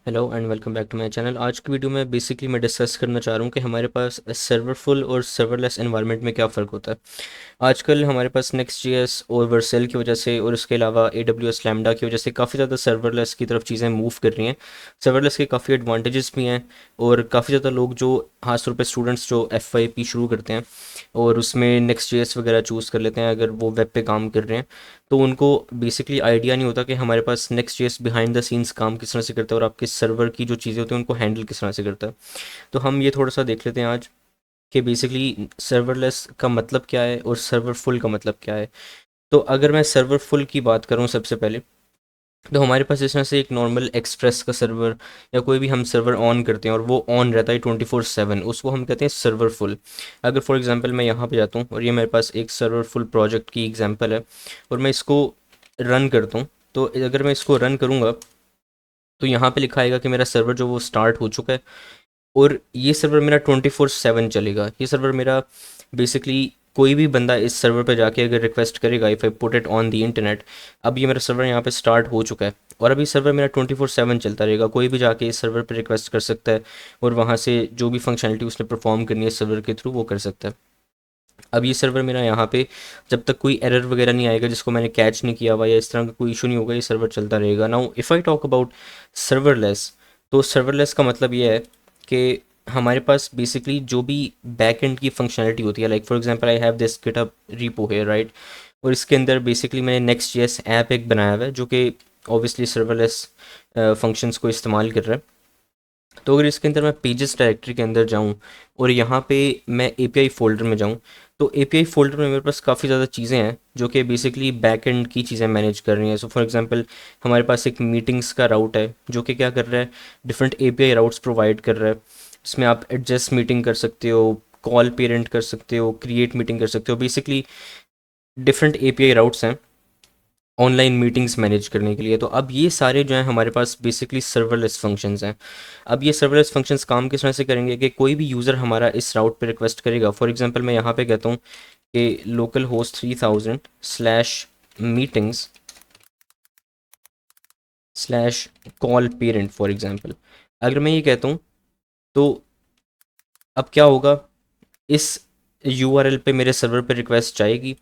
Hello and welcome back to my channel. आज की video में बेसिकली मैं डिस्कस करना चाह रहा हूँ कि हमारे पास सर्वरफुल और सर्वरलेस एनवायरनमेंट में क्या फ़र्क होता है। आजकल हमारे पास नेक्स्ट जीएस और वर्सेल की वजह से और उसके अलावा AWS लैम्डा की वजह से काफ़ी ज़्यादा सर्वरलेस की तरफ चीज़ें मूव कर रही हैं। सर्वरलेस के काफ़ी एडवांटेजेस भी हैं और काफ़ी ज़्यादा लोग जो खासतौर पे स्टूडेंट्स जो FYP शुरू करते हैं और उसमें नेक्स्ट जीएस वगैरह चूज़ कर लेते हैं अगर वो वेब पे काम कर रहे हैं, तो उनको बेसिकली आइडिया नहीं होता कि हमारे पास Next JS behind the scenes काम किस तरह से करता है और आपके सर्वर की जो चीज़ें होती हैं उनको हैंडल किस तरह से करता है। तो हम ये थोड़ा सा देख लेते हैं आज कि बेसिकली सर्वरलेस का मतलब क्या है और सर्वर फुल का मतलब क्या है। तो अगर मैं सर्वर फुल की बात करूँ सबसे पहले, तो हमारे पास इस तरह से एक नॉर्मल एक्सप्रेस का सर्वर या कोई भी हम सर्वर ऑन करते हैं और वो ऑन रहता है 24/7, उसको हम कहते हैं सर्वर फुल। अगर फॉर एग्जांपल मैं यहाँ पे जाता हूँ और ये मेरे पास एक सर्वर फुल प्रोजेक्ट की एग्जांपल है और मैं इसको रन करता हूँ, तो अगर मैं इसको रन करूँगा तो यहाँ पे लिखा आएगा कि मेरा सर्वर जो वो स्टार्ट हो चुका है और ये सर्वर मेरा 24/7 चलेगा। ये सर्वर मेरा बेसिकली कोई भी बंदा इस सर्वर पे जाके अगर रिक्वेस्ट करेगा, if I put it on the internet, अब ये मेरा सर्वर यहाँ पे स्टार्ट हो चुका है और अभी सर्वर मेरा 24/7 चलता रहेगा। कोई भी जाके इस सर्वर पे रिक्वेस्ट कर सकता है और वहाँ से जो भी फंक्शनलिटी उसने परफॉर्म करनी है सर्वर के थ्रू वो कर सकता है। अब ये सर्वर मेरा यहाँ पे जब तक कोई एरर वगैरह नहीं आएगा जिसको मैंने कैच नहीं किया हुआ या इस तरह का कोई इशू नहीं होगा, ये सर्वर चलता रहेगा। Now if I talk about serverless, तो सर्वरलेस का मतलब ये है कि हमारे पास बेसिकली जो भी बैक एंड की फंक्शनलिटी होती है, like for example I have this GitHub repo है, राइट, और इसके अंदर बेसिकली मैंने नेक्स्ट जेएस ऐप एक बनाया हुआ है जो कि ऑब्वियसली सर्वरलेस फंक्शंस को इस्तेमाल कर रहा है। तो अगर इसके अंदर मैं पेजेस डायरेक्टरी के अंदर जाऊँ और यहाँ पे मैं एपीआई फ़ोल्डर में जाऊँ, तो एपीआई फ़ोल्डर में मेरे पास काफ़ी ज़्यादा चीज़ें हैं जो कि बेसिकली बैक एंड की चीज़ें मैनेज कर रही हैं। सो फॉर एग्जांपल हमारे पास एक मीटिंग्स का राउट है जो कि क्या कर रहा है, डिफरेंट एपीआई राउट्स प्रोवाइड कर रहा है जिसमें आप एडजस्ट मीटिंग कर सकते हो, कॉल पेरेंट कर सकते हो, क्रिएट मीटिंग कर सकते हो। बेसिकली डिफरेंट एपीआई राउट्स हैं ऑनलाइन मीटिंग्स मैनेज करने के लिए। तो अब ये सारे जो हैं हमारे पास बेसिकली सर्वरलेस फंक्शंस हैं। अब ये सर्वरलेस फंक्शंस काम किस तरह से करेंगे कि कोई भी यूज़र हमारा इस राउट पे रिक्वेस्ट करेगा। फॉर एग्जांपल मैं यहाँ पे कहता हूँ कि local host 3000 slash meetings slash call parent for example. अगर मैं ये कहता हूँ तो अब क्या होगा, इस यूआरएल पे मेरे सर्वर पे रिक्वेस्ट जाएगी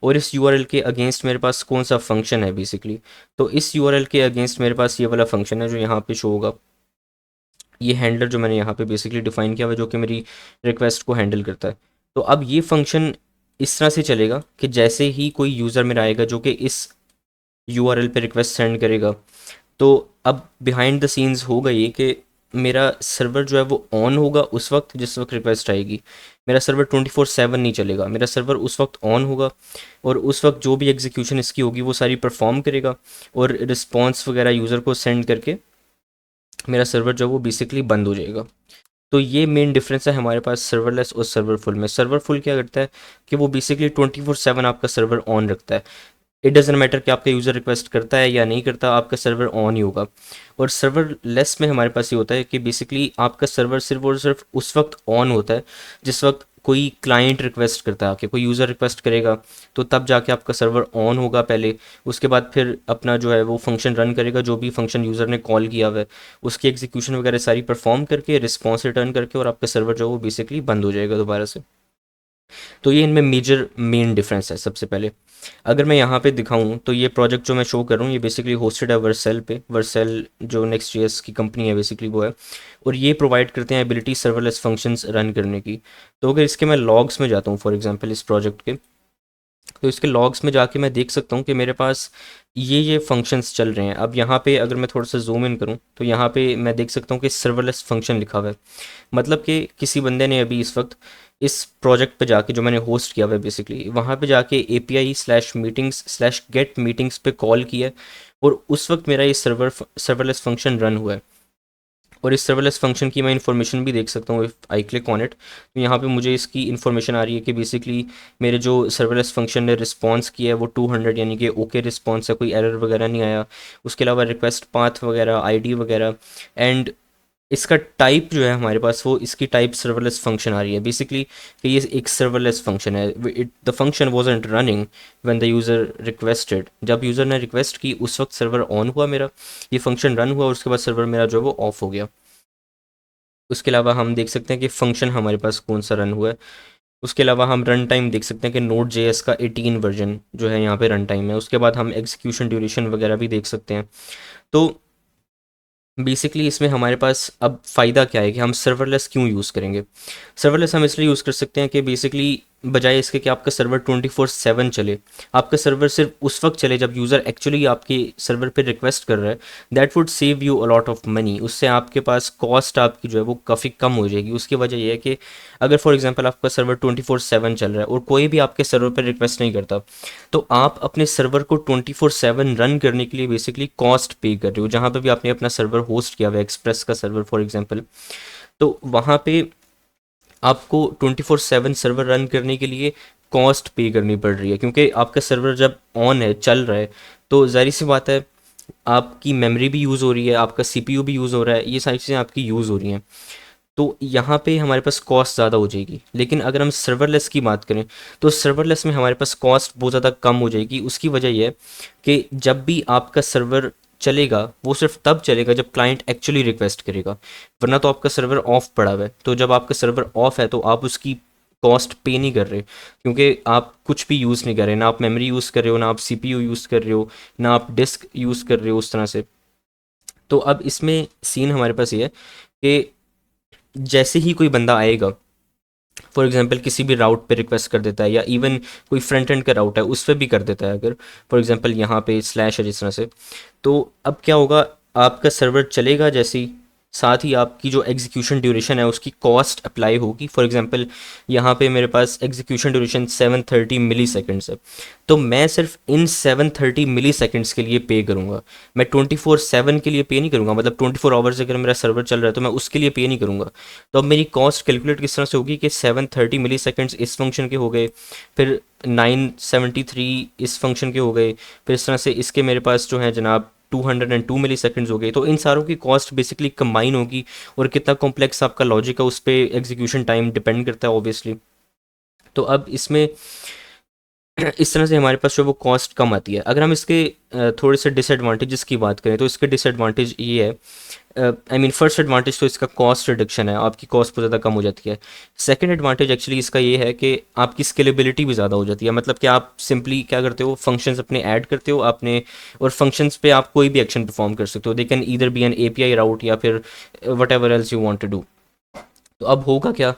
और इस यूआरएल के अगेंस्ट मेरे पास कौन सा फंक्शन है बेसिकली, तो इस यूआरएल के अगेंस्ट मेरे पास ये वाला फंक्शन है जो यहाँ पे शो होगा। ये हैंडलर जो मैंने यहाँ पे बेसिकली डिफाइन किया हुआ है जो कि मेरी रिक्वेस्ट को हैंडल करता है। तो अब ये फंक्शन इस तरह से चलेगा कि जैसे ही कोई यूज़र मेरा आएगा जो कि इस यूआरएल पे रिक्वेस्ट सेंड करेगा, तो अब बिहाइंड द सीन्स होगा ये कि मेरा सर्वर जो है वो ऑन होगा उस वक्त जिस वक्त रिक्वेस्ट आएगी। मेरा सर्वर 24/7 नहीं चलेगा, मेरा सर्वर उस वक्त ऑन होगा और उस वक्त जो भी एग्जीक्यूशन इसकी होगी वो सारी परफॉर्म करेगा और रिस्पॉन्स वगैरह यूज़र को सेंड करके मेरा सर्वर जो है वो बेसिकली बंद हो जाएगा। तो ये मेन डिफरेंस है हमारे पास सर्वरलेस और सर्वरफुल में। सर्वरफुल क्या करता है कि वो बेसिकली 24/7 आपका सर्वर ऑन रखता है। इट डजेंट मैटर कि आपका यूज़र रिक्वेस्ट करता है या नहीं करता, आपका सर्वर ऑन ही होगा। और सर्वर लेस में हमारे पास ये होता है कि बेसिकली आपका सर्वर सिर्फ और सिर्फ उस वक्त ऑन होता है जिस वक्त कोई क्लाइंट रिक्वेस्ट करता है, आके कोई यूज़र रिक्वेस्ट करेगा तो तब जाके आपका सर्वर ऑन होगा पहले। उसके बाद फिर अपना जो है वो फंक्शन रन करेगा, जो भी फंक्शन यूज़र ने कॉल किया हुआ है उसकी एग्जीक्यूशन वगैरह सारी परफॉर्म करके रिस्पॉन्स रिटर्न करके और आपका सर्वर जो है वो बेसिकली बंद हो जाएगा दोबारा से। तो ये इनमें मेजर मेन डिफरेंस है। सबसे पहले अगर मैं यहाँ पे दिखाऊँ तो ये प्रोजेक्ट जो मैं शो कर रहा हूँ ये बेसिकली होस्टेड है वर्सेल पे। वर्सेल जो नेक्स्ट जेएस की कंपनी है बेसिकली वो है, और ये प्रोवाइड करते हैं एबिलिटी सर्वरलेस फंक्शंस रन करने की। तो अगर इसके मैं लॉग्स में जाता हूँ फॉर एग्जांपल इस प्रोजेक्ट के, तो इसके लॉग्स में जाके मैं देख सकता हूँ कि मेरे पास ये फंक्शंस चल रहे हैं। अब यहाँ पे अगर मैं थोड़ा सा जूम इन करूँ तो यहाँ पे मैं देख सकता हूँ कि सर्वरलेस फंक्शन लिखा हुआ है। मतलब कि किसी बंदे ने अभी इस वक्त इस प्रोजेक्ट पे जाके जो मैंने होस्ट किया हुआ है बेसिकली वहाँ पे जाके API slash meetings slash get meetings पे कॉल किया है और उस वक्त मेरा ये सर्वरलेस फंक्शन रन हुआ है। और इस सर्वलेस फंक्शन की मैं इन्फॉर्मेशन भी देख सकता हूँ। If I click on it तो यहाँ पे मुझे इसकी इन्फॉर्मेशन आ रही है कि बेसिकली मेरे जो सर्वलेस फंक्शन ने रिस्पॉन्स किया है वो 200 यानी कि ओके रिस्पॉन्स है, कोई एरर वगैरह नहीं आया। उसके अलावा रिक्वेस्ट पाथ वगैरह, आईडी वगैरह, एंड इसका टाइप जो है हमारे पास, वो इसकी टाइप सर्वरलेस फंक्शन आ रही है बेसिकली, कि ये एक सर्वरलेस फंक्शन है। It the function wasn't running when the user requested, जब यूज़र ने रिक्वेस्ट की उस वक्त सर्वर ऑन हुआ मेरा, ये फंक्शन रन हुआ और उसके बाद सर्वर मेरा जो है वो ऑफ हो गया। उसके अलावा हम देख सकते हैं कि फंक्शन हमारे पास कौन सा रन हुआ है। उसके अलावा हम रन टाइम देख सकते हैं कि नोट जेएस का 18 वर्जन जो है यहाँ पे रन टाइम है। उसके बाद हम एग्जीक्यूशन ड्यूरेशन वगैरह भी देख सकते हैं। तो बेसिकली इसमें हमारे पास अब फ़ायदा क्या है कि हम सर्वरलेस क्यों यूज़ करेंगे। सर्वरलेस हम इसलिए यूज़ कर सकते हैं कि बेसिकली बजाय इसके कि आपका सर्वर 24/7 चले, आपका सर्वर सिर्फ उस वक्त चले जब यूज़र एक्चुअली आपके सर्वर पे रिक्वेस्ट कर रहा है। That would save you a lot of money. उससे आपके पास कॉस्ट आपकी जो है वो काफ़ी कम हो जाएगी। उसकी वजह यह है कि अगर फॉर एग्जांपल आपका सर्वर 24/7 चल रहा है और कोई भी आपके सर्वर पर रिक्वेस्ट नहीं करता, तो आप अपने सर्वर को 24/7 रन करने के लिए बेसिकली कॉस्ट पे कर रहे हो। जहाँ पे भी आपने अपना सर्वर होस्ट किया हुआ है, एक्सप्रेस का सर्वर फॉर एग्जांपल, तो वहाँ पे आपको 24/7 सर्वर रन करने के लिए कॉस्ट पे करनी पड़ रही है, क्योंकि आपका सर्वर जब ऑन है, चल रहा है, तो जाहिर सी बात है आपकी मेमोरी भी यूज़ हो रही है, आपका सीपीयू भी यूज़ हो रहा है, ये सारी चीज़ें आपकी यूज़ हो रही हैं। तो यहाँ पे हमारे पास कॉस्ट ज़्यादा हो जाएगी। लेकिन अगर हम सर्वरलेस की बात करें तो सर्वरलेस में हमारे पास कॉस्ट बहुत ज़्यादा कम हो जाएगी। उसकी वजह यह है कि जब भी आपका सर्वर चलेगा वो सिर्फ तब चलेगा जब क्लाइंट एक्चुअली रिक्वेस्ट करेगा, वरना तो आपका सर्वर ऑफ पड़ा हुआ है। तो जब आपका सर्वर ऑफ है तो आप उसकी कॉस्ट पे नहीं कर रहे, क्योंकि आप कुछ भी यूज़ नहीं कर रहे, ना आप मेमोरी यूज़ कर रहे हो, ना आप सीपीयू यूज़ कर रहे हो, ना आप डिस्क यूज़ कर रहे हो उस तरह से। तो अब इसमें सीन हमारे पास ये है कि जैसे ही कोई बंदा आएगा, फॉर एग्जांपल किसी भी राउट पे रिक्वेस्ट कर देता है, या इवन कोई फ्रंट एंड का राउट है उस पर भी कर देता है, अगर फॉर एग्जांपल यहाँ पे स्लैश है जिस तरह से, तो अब क्या होगा, आपका सर्वर चलेगा जैसे ही, साथ ही आपकी जो एग्जीक्यूशन ड्यूरेशन है उसकी कॉस्ट अप्लाई होगी। फॉर एग्जांपल यहाँ पे मेरे पास एग्जीक्यूशन ड्यूरेशन 730 मिली सेकेंड्स है, तो मैं सिर्फ इन 730 मिली सेकेंड्स के लिए पे करूँगा। मैं 24/7 के लिए पे नहीं करूँगा, मतलब 24 आवर्स अगर मेरा सर्वर चल रहा है तो मैं उसके लिए पे नहीं करूँगा। तो अब मेरी कॉस्ट कैलकुलेट किस तरह से होगी कि 730 मिली सेकेंड्स इस फंक्शन के हो गए, फिर 973 इस फंक्शन के हो गए, फिर इस तरह से इसके मेरे पास जो है जनाब 202 मिली सेकेंड्स हो गए। तो इन सारों की कॉस्ट बेसिकली कंबाइन होगी, और कितना कॉम्प्लेक्स आपका लॉजिक है उस पर एग्जीक्यूशन टाइम डिपेंड करता है ऑब्वियसली। तो अब इसमें इस तरह से हमारे पास जो वो कॉस्ट कम आती है। अगर हम इसके थोड़े से डिसएडवांटेजेस की बात करें तो इसके डिसएडवांटेज ये है, आई मीन फर्स्ट एडवांटेज तो इसका कॉस्ट रिडक्शन है, आपकी कॉस्ट बहुत ज़्यादा कम हो जाती है। सेकंड एडवांटेज एक्चुअली इसका ये है कि आपकी स्केलेबिलिटी भी ज़्यादा हो जाती है। मतलब कि आप सिंपली क्या करते हो, फंक्शंस अपने ऐड करते हो आपने, और फंक्शंस पे आप कोई भी एक्शन परफॉर्म कर सकते हो। They can either be an API route या फिर whatever else you want to do. तो अब होगा क्या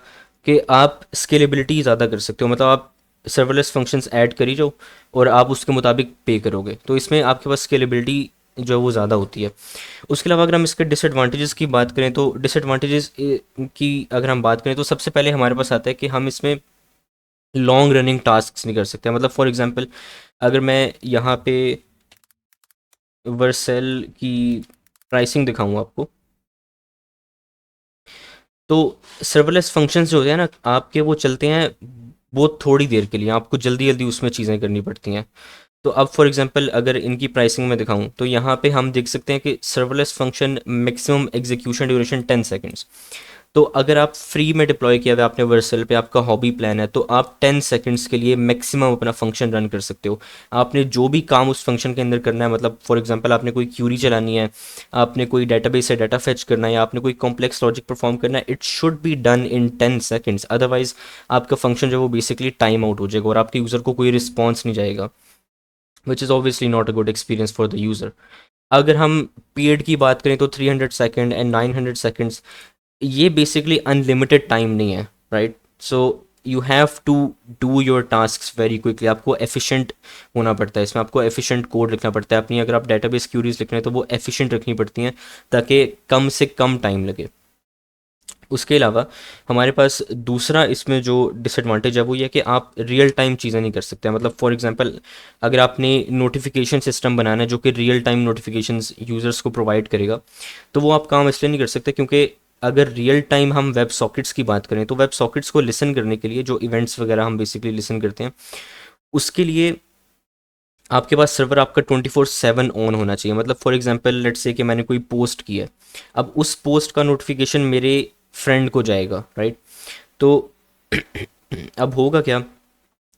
कि आप स्केलेबिलिटी ज़्यादा कर सकते हो, मतलब आप सर्वरलेस फंक्शंस ऐड करी जाओ और आप उसके मुताबिक पे करोगे, तो इसमें आपके पास स्केलेबिलिटी जो है वो ज़्यादा होती है। उसके अलावा अगर हम इसके डिसएडवांटेजेस की बात करें तो डिसएडवांटेजेस की अगर हम बात करें तो सबसे पहले हमारे पास आता है कि हम इसमें लॉन्ग रनिंग टास्क नहीं कर सकते। मतलब फॉर एग्जांपल अगर मैं यहाँ पे वर्सेल की प्राइसिंग दिखाऊँ आपको, तो सर्वलेस फंक्शंस जो होते हैं ना आपके, वो चलते हैं बहुत थोड़ी देर के लिए, आपको जल्दी जल्दी उसमें चीज़ें करनी पड़ती हैं। तो अब फॉर एग्जांपल अगर इनकी प्राइसिंग में दिखाऊं तो यहाँ पे हम देख सकते हैं कि serverless function maximum execution duration 10 seconds. तो अगर आप फ्री में डिप्लॉय किया हुआ है आपने वर्सल पे, आपका हॉबी प्लान है, तो आप 10 सेकेंड्स के लिए मैक्सिमम अपना फंक्शन रन कर सकते हो। आपने जो भी काम उस फंक्शन के अंदर करना है, मतलब फॉर एग्जांपल आपने कोई क्यूरी चलानी है, आपने कोई डेटाबेस से डाटा फेच करना है, या आपने कोई कॉम्प्लेक्स लॉजिक परफॉर्म करना है, it should be done in 10 seconds. Otherwise आपका फंक्शन जो वो बेसिकली टाइम आउट हो जाएगा और आपके यूज़र को कोई रिस्पॉन्स नहीं जाएगा, which is obviously not a good experience for the user. अगर हम पीरियड की बात करें तो 300 सेकेंड एंड 900 सेकेंड्स, ये बेसिकली अनलिमिटेड टाइम नहीं है, right. So you have to do your task very quickly. आपको एफिशिएंट होना पड़ता है, इसमें आपको एफिशिएंट कोड लिखना पड़ता है अपनी। अगर आप डेटाबेस क्यूरीज लिख रहे हैं तो वो एफिशिएंट रखनी पड़ती हैं ताकि कम से कम टाइम लगे। उसके अलावा हमारे पास दूसरा इसमें जो डिसएडवांटेज है वो ये है कि आप रियल टाइम चीज़ें नहीं कर सकते। मतलब फॉर एग्जांपल अगर आपने नोटिफिकेशन सिस्टम बनाना है जो कि रियल टाइम नोटिफिकेशंस यूज़र्स को प्रोवाइड करेगा, तो वो आप काम इसलिए नहीं कर सकते क्योंकि अगर रियल टाइम हम वेब सॉकेट्स की बात करें तो वेब सॉकेट्स को लिसन करने के लिए, जो इवेंट्स वगैरह हम बेसिकली लिसन करते हैं, उसके लिए आपके पास सर्वर आपका 24/7 ऑन होना चाहिए। मतलब फॉर एग्जांपल लेट्स से कि मैंने कोई पोस्ट की है, अब उस पोस्ट का नोटिफिकेशन मेरे फ्रेंड को जाएगा, राइट? तो अब होगा क्या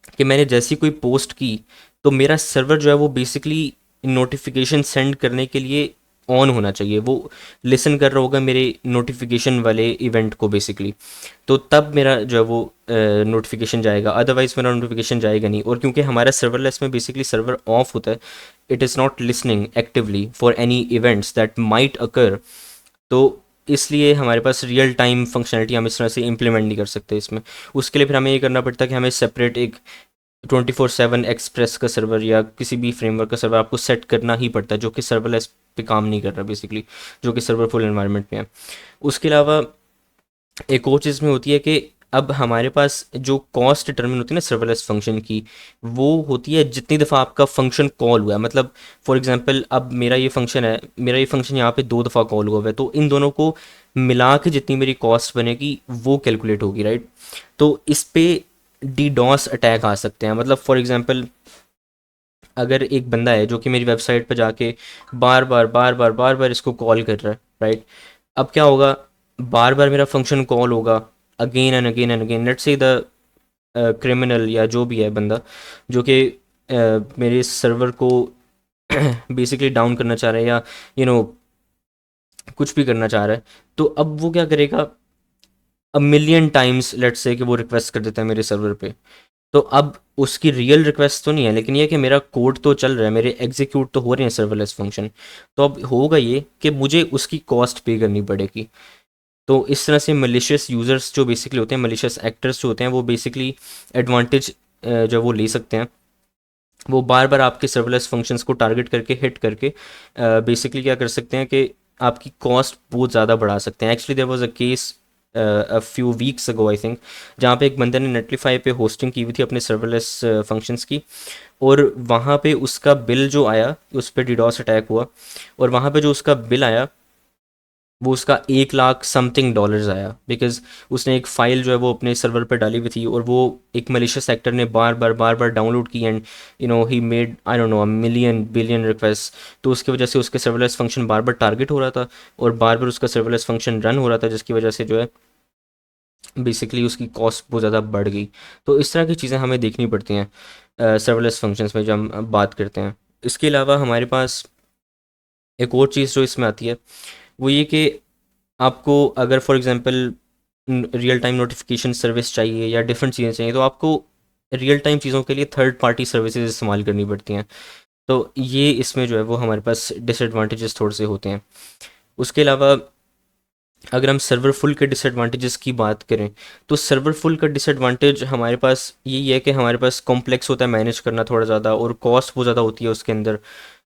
कि मैंने जैसी कोई पोस्ट की, तो मेरा सर्वर जो है वो बेसिकली नोटिफिकेशन सेंड करने के लिए ऑन होना चाहिए। वो लिसन कर रहा होगा मेरे नोटिफिकेशन वाले इवेंट को बेसिकली, तो तब मेरा जो है वो नोटिफिकेशन जाएगा, अदरवाइज मेरा नोटिफिकेशन जाएगा नहीं। और क्योंकि हमारा सर्वरलेस में बेसिकली सर्वर ऑफ होता है, it is not listening actively for any events that might occur, तो इसलिए हमारे पास रियल टाइम फंक्शनलिटी हम इस तरह से इम्प्लीमेंट नहीं कर सकते इसमें। उसके लिए फिर हमें ये करना पड़ता है कि हमें सेपरेट एक 24/7 एक्सप्रेस का सर्वर या किसी भी फ्रेमवर्क का सर्वर आपको सेट करना ही पड़ता है, जो कि सर्वरलेस पे काम नहीं कर रहा बेसिकली, जो कि सर्वर फुल एनवायरनमेंट में है। उसके अलावा एक और चीज़ में होती है कि अब हमारे पास जो कॉस्ट डिटरमिन होती है ना सर्वरलेस फंक्शन की, वो होती है जितनी दफ़ा आपका फंक्शन कॉल हुआ है। मतलब फॉर एग्जांपल अब मेरा ये फंक्शन है, मेरा ये फंक्शन यहाँ पे 2 दफ़ा कॉल हुआ है, तो इन दोनों को मिला के जितनी मेरी कॉस्ट बनेगी वो कैलकुलेट होगी, राइट? तो इस पे डीडॉस अटैक आ सकते हैं। मतलब फॉर एग्जांपल अगर एक बंदा है जो कि मेरी वेबसाइट पर जाके बार बार इसको कॉल कर रहा है, राइट? अब क्या होगा, बार बार मेरा फंक्शन कॉल होगा, again and again. Let's say the criminal या जो भी है बंदा जो कि मेरे सर्वर को बेसिकली डाउन करना चाह रहा है, या यू you नो कुछ भी करना चाह रहा है, तो अब वो क्या करेगा, a million times let's say कि वो रिक्वेस्ट कर देता है मेरे सर्वर पे। तो अब उसकी रियल रिक्वेस्ट तो नहीं है, लेकिन ये है कि मेरा कोड तो चल रहा है, मेरे एग्जीक्यूट तो हो रहे हैं सर्वरलेस फंक्शन। तो अब होगा ये कि मुझे उसकी कॉस्ट पे करनी पड़ेगी। तो इस तरह से मलिशियस यूज़र्स जो बेसिकली होते हैं, मलिशियस एक्टर्स जो होते हैं, वो बेसिकली एडवांटेज जो वो ले सकते हैं। वो बार बार आपके सर्वलेस फंक्शंस को टारगेट करके हिट करके बेसिकली क्या कर सकते हैं कि आपकी कॉस्ट बहुत ज़्यादा बढ़ा सकते हैं। Actually there was a case a few weeks ago I think, जहाँ पे एक बंदे ने नेटलीफाई पे होस्टिंग की हुई थी अपने सर्वलेस फंक्शंस की, और वहाँ पे उसका बिल जो आया, उस पर डिडॉस अटैक हुआ, और वहाँ पे जो उसका बिल आया वो उसका 1 लाख समथिंग डॉलर्स आया, बिकॉज उसने एक फ़ाइल जो है वो अपने सर्वर पर डाली हुई थी, और वो एक मलिशियस एक्टर ने बार बार डाउनलोड की, and he made I don't know a million billion request. तो उसकी वजह से उसके सर्वरलेस फंक्शन बार बार टारगेट हो रहा था, और बार बार उसका सर्वरलेस फंक्शन रन हो रहा था, जिसकी वजह से जो है बेसिकली उसकी कॉस्ट बहुत ज़्यादा बढ़ गई। तो इस तरह की चीज़ें हमें देखनी पड़ती हैं सर्वरलेस फंक्शंस में जब हम बात करते हैं। इसके अलावा हमारे पास एक और चीज़ जो इसमें आती है, वो ये कि आपको अगर for example real time notification service चाहिए या डिफरेंट चीज़ें चाहिए, तो आपको रियल टाइम चीज़ों के लिए थर्ड पार्टी सर्विसेज इस्तेमाल करनी पड़ती हैं। तो ये इसमें जो है वो हमारे पासे डिसएडवांटेजेस थोड़े से होते हैं। उसके अलावा अगर हम सर्वर फुल के डिसएडवांटेजेस की बात करें, तो सर्वर फुल का डिसएडवांटेज हमारे पास यही है कि हमारे पास कॉम्प्लेक्स होता है मैनेज करना थोड़ा ज़्यादा, और कॉस्ट बहुत ज़्यादा होती है उसके अंदर।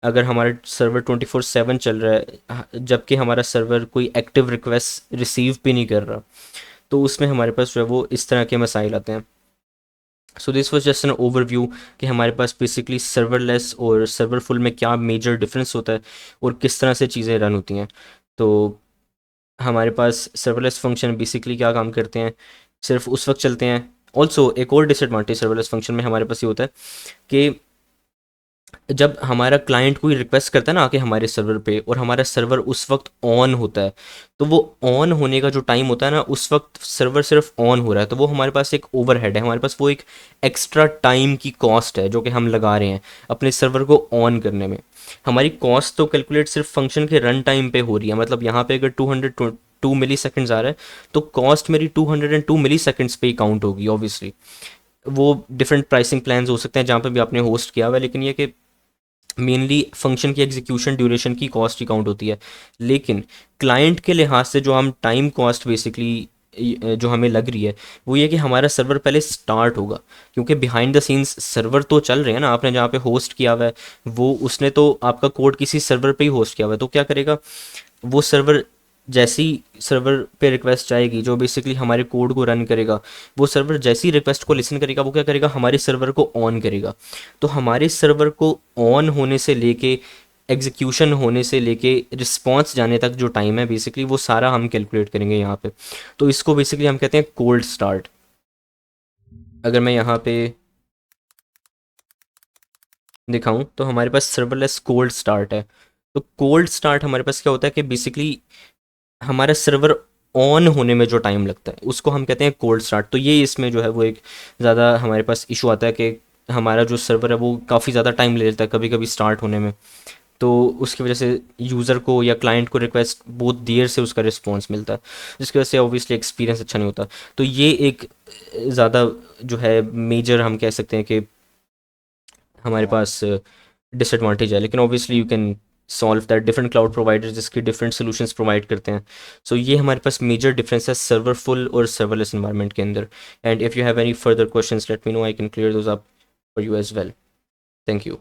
अगर हमारा सर्वर 24/7 चल रहा है, जबकि हमारा सर्वर कोई एक्टिव रिक्वेस्ट रिसीव भी नहीं कर रहा, तो उसमें हमारे पास जो है वो इस तरह के मसाइल आते हैं। So this was just an overview कि हमारे पास बेसिकली सर्वरलेस और सर्वर फुल में क्या मेजर डिफरेंस होता है, और किस तरह से चीज़ें रन होती हैं। तो हमारे पास सर्वरलेस फंक्शन बेसिकली क्या काम करते हैं, सिर्फ उस वक्त चलते हैं। ऑल्सो एक और डिसएडवांटेज सर्वरलेस फंक्शन में हमारे पास ये होता है कि जब हमारा क्लाइंट कोई रिक्वेस्ट करता है ना आके हमारे सर्वर पे, और हमारा सर्वर उस वक्त ऑन होता है, तो वो ऑन होने का जो टाइम होता है ना, उस वक्त सर्वर सिर्फ ऑन हो रहा है, तो वो हमारे पास एक ओवरहेड है, हमारे पास वो एक एक्स्ट्रा टाइम की कॉस्ट है जो कि हम लगा रहे हैं अपने सर्वर को ऑन करने में। हमारी कॉस्ट तो कैलकुलेट सिर्फ फंक्शन के रन टाइम पे हो रही है। मतलब यहाँ पे अगर 202 मिली सेकेंड्स आ रहा है, तो कॉस्ट मेरी 202 मिली सेकेंड्स पे ही काउंट होगी ऑब्वियसली। वो डिफरेंट प्राइसिंग प्लान्स हो सकते हैं जहाँ पे भी आपने होस्ट किया हुआ है, लेकिन ये कि मेनली फंक्शन की एग्जीक्यूशन ड्यूरेशन की कॉस्ट ही काउंट होती है। लेकिन क्लाइंट के लिहाज से जो हम टाइम कॉस्ट बेसिकली जो हमें लग रही है, वो ये कि हमारा सर्वर पहले स्टार्ट होगा, क्योंकि बिहाइंड द सीन्स सर्वर तो चल रहे हैं ना, आपने जहाँ पे होस्ट किया हुआ है वो उसने तो आपका कोड किसी सर्वर पे ही होस्ट किया हुआ है, तो क्या करेगा वो सर्वर, जैसी सर्वर पे रिक्वेस्ट जाएगी जो बेसिकली हमारे कोड को रन करेगा, वो सर्वर जैसी रिक्वेस्ट को लिसन करेगा, वो क्या करेगा हमारे सर्वर को ऑन करेगा। तो हमारे सर्वर को ऑन होने से लेके एग्जीक्यूशन होने से लेके रिस्पॉन्स जाने तक जो टाइम है बेसिकली वो सारा हम कैलकुलेट करेंगे यहाँ पे। तो इसको बेसिकली हम कहते हैं कोल्ड स्टार्ट। अगर मैं यहाँ पे दिखाऊं तो हमारे पास सर्वरलेस कोल्ड स्टार्ट है। तो कोल्ड स्टार्ट हमारे पास क्या होता है कि बेसिकली हमारा सर्वर ऑन होने में जो टाइम लगता है उसको हम कहते हैं कोल्ड स्टार्ट। तो ये इसमें जो है वो एक ज़्यादा हमारे पास इशू आता है कि हमारा जो सर्वर है वो काफ़ी ज़्यादा टाइम ले लेता है कभी कभी स्टार्ट होने में। तो उसकी वजह से यूज़र को या क्लाइंट को रिक्वेस्ट बहुत देर से उसका रिस्पॉन्स मिलता है, जिसकी वजह से ऑब्वियसली एक्सपीरियंस अच्छा नहीं होता। तो ये एक ज़्यादा जो है मेजर हम कह सकते हैं कि हमारे पास डिसएडवांटेज है। लेकिन obviously you can solve that, different cloud providers जिसकी डिफरेंट सॉल्यूशंस प्रोवाइड करते हैं। सो ये हमारे पास मेजर डिफरेंस है सर्वरफुल और सर्वरलेस एनवायरनमेंट के अंदर। And if you have any further questions let me know, I can clear those up for you as well. Thank you.